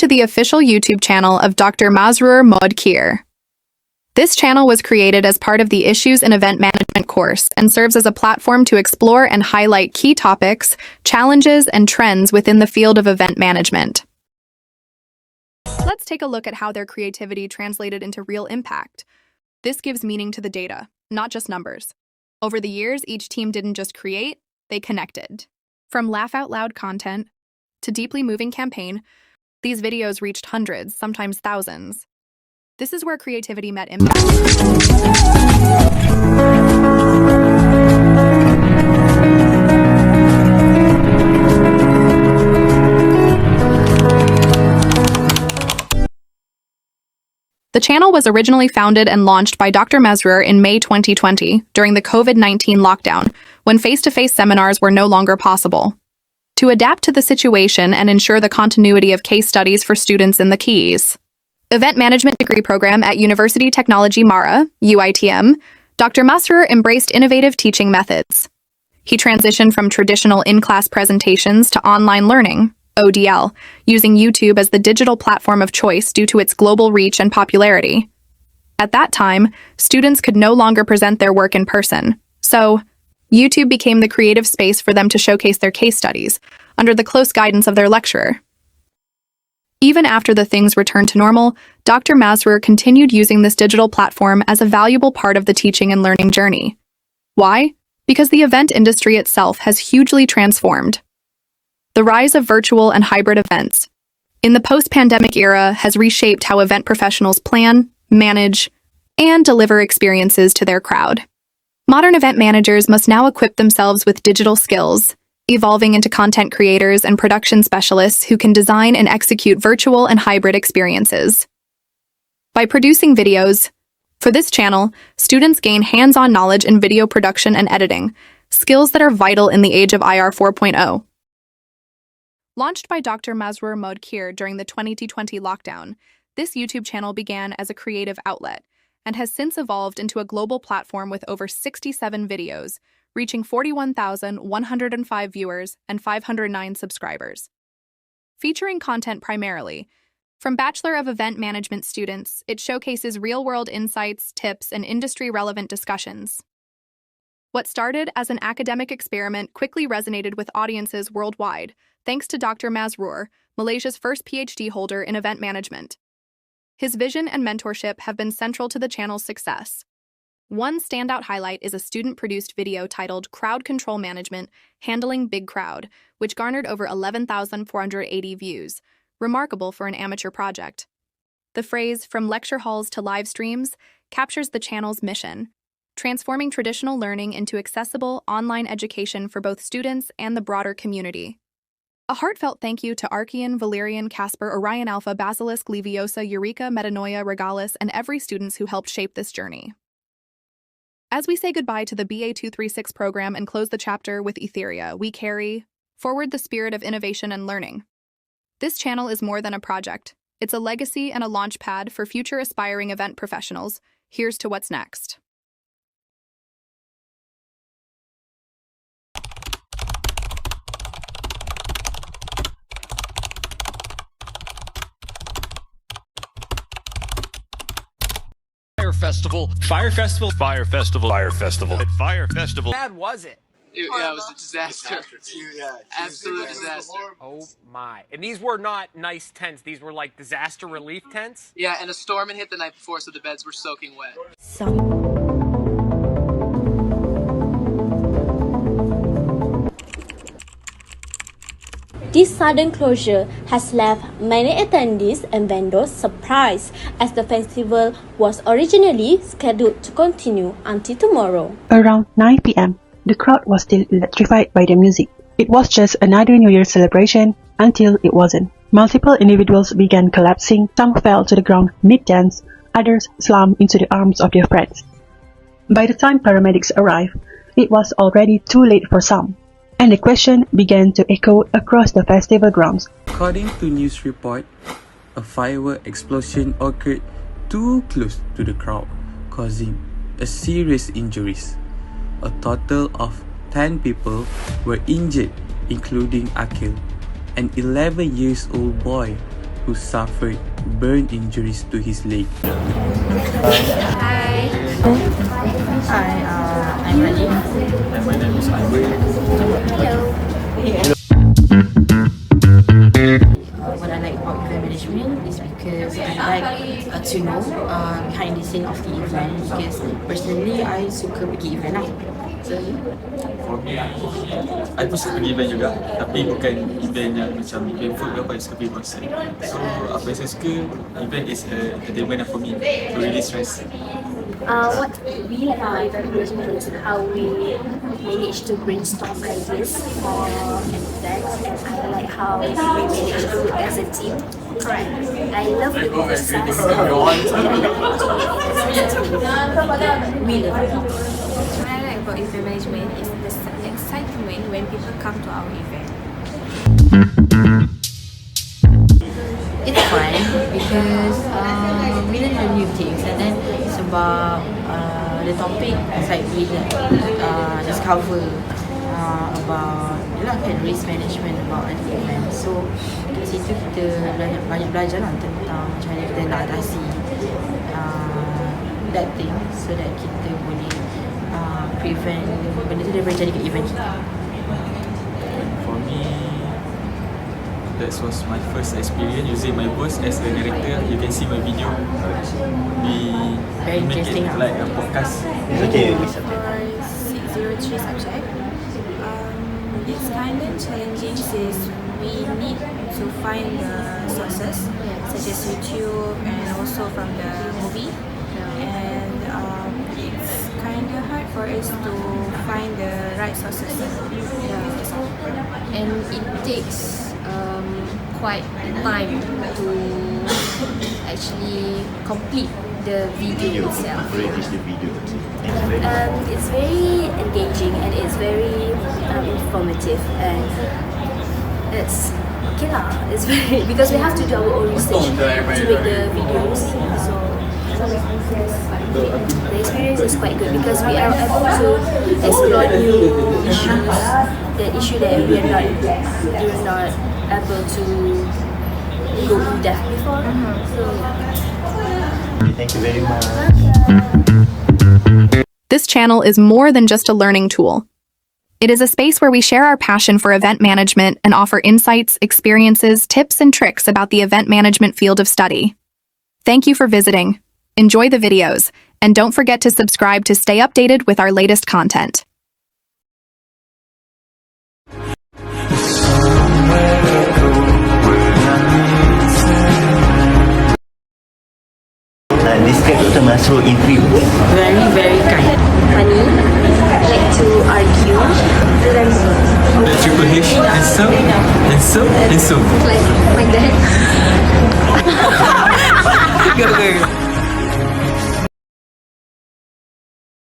to the official YouTube channel of Dr. Masroor Modkir. This channel was created as part of the Issues in Event Management course and serves as a platform to explore and highlight key topics, challenges, and trends within the field of event management. Let's take a look at how their creativity translated into real impact. This gives meaning to the data, not just numbers. Over the years, each team didn't just create, they connected. From laugh-out-loud content to deeply moving campaign, these videos reached hundreds, sometimes thousands. This is where creativity met impact. The channel was originally founded and launched by Dr. Masroor in May 2020 during the COVID-19 lockdown, when face-to-face seminars were no longer possible. To adapt to the situation and ensure the continuity of case studies for students in the Keys Event Management degree program at University Technology Mara, UITM, Dr. Masroor embraced innovative teaching methods. He transitioned from traditional in-class presentations to online learning, ODL, using YouTube as the digital platform of choice due to its global reach and popularity. At that time, students could no longer present their work in person, so YouTube became the creative space for them to showcase their case studies, under the close guidance of their lecturer. Even after the things returned to normal, Dr. Masroor continued using this digital platform as a valuable part of the teaching and learning journey. Why? Because the event industry itself has hugely transformed. The rise of virtual and hybrid events in the post-pandemic era has reshaped how event professionals plan, manage, and deliver experiences to their crowd. Modern event managers must now equip themselves with digital skills, evolving into content creators and production specialists who can design and execute virtual and hybrid experiences. By producing videos, for this channel, students gain hands-on knowledge in video production and editing, skills that are vital in the age of IR 4.0. Launched by Dr. Masroor Modkir during the 2020 lockdown, this YouTube channel began as a creative outlet and has since evolved into a global platform with over 67 videos, reaching 41,105 viewers and 509 subscribers. Featuring content primarily from Bachelor of Event Management students, it showcases real-world insights, tips, and industry-relevant discussions. What started as an academic experiment quickly resonated with audiences worldwide, thanks to Dr. Masroor, Malaysia's first PhD holder in event management. His vision and mentorship have been central to the channel's success. One standout highlight is a student-produced video titled Crowd Control Management, Handling Big Crowd, which garnered over 11,480 views, remarkable for an amateur project. The phrase, "from lecture halls to live streams," captures the channel's mission, transforming traditional learning into accessible online education for both students and the broader community. A heartfelt thank you to Archean, Valerian, Casper, Orion Alpha, Basilisk, Leviosa, Eureka, Metanoia, Regalis, and every students who helped shape this journey. As we say goodbye to the BA236 program and close the chapter with Etheria, we carry forward the spirit of innovation and learning. This channel is more than a project. It's a legacy and a launch pad for future aspiring event professionals. Here's to what's next. Festival. Fire Festival. Fire Festival. Fire Festival. At Fire Festival. How bad was it? Yeah, it was a disaster. Absolute disaster. Oh my. And these were not nice tents. These were like disaster relief tents? Yeah, and a storm had hit the night before, so the beds were soaking wet. This sudden closure has left many attendees and vendors surprised, as the festival was originally scheduled to continue until tomorrow. Around 9 p.m., the crowd was still electrified by the music. It was just another New Year's celebration until it wasn't. Multiple individuals began collapsing, some fell to the ground mid-dance, others slumped into the arms of their friends. By the time paramedics arrived, it was already too late for some, and the question began to echo across the festival grounds. According to news report, a firework explosion occurred too close to the crowd, causing serious injuries. A total of 10 people were injured, including Akil, an 11-year-old boy who suffered burn injuries to his leg. Hi, I'm Rajiv. And my name is Ivan. Hello. What I like about event management is because I like to know behind the scene of the event, because personally I suka pergi event lah. So, for me, I pun suka pergi event juga, tapi bukan event yang macam event food ke apa, I suka pergi concert. So apa yang saya suka, event is entertainment for me, to release stress. What we like about event management is how we manage to brainstorm ideas for an event, and I like how we manage to do it as a team. Correct. I love the process. We love it. What I like about event management is the excitement when people come to our event. it's fun because we learn new things, and then sebab the topic is like we discover about risk management about an event. So kat situ kita banyak belajar lah tentang macam mana kita nak atasi that thing, so that kita boleh prevent benda tu daripada jadi kat event kita. For me, that was my first experience using my voice as a narrator. You can see my video. We Very make it interesting, like a podcast. Okay. For 603 subject, it's kind of challenging since we need to find the sources such as YouTube and also from the movie, and it's kind of hard for us to find the right sources. And it takes quite time to actually complete the video itself. It's very engaging and it's very informative, and it's okay lah. It's very, because we have to do our own research to make the videos. So the experience is quite good because we are able to explore new issues, the issue that we are not able to go in depth before. So thank you very much. This channel is more than just a learning tool. It is a space where we share our passion for event management and offer insights, experiences, tips, and tricks about the event management field of study. Thank you for visiting. Enjoy the videos, and don't forget to subscribe to stay updated with our latest content. Describe Dr. Masrul in 3 words. Very, very kind. funny, like to argue, The Triple H, handsome, like my dad.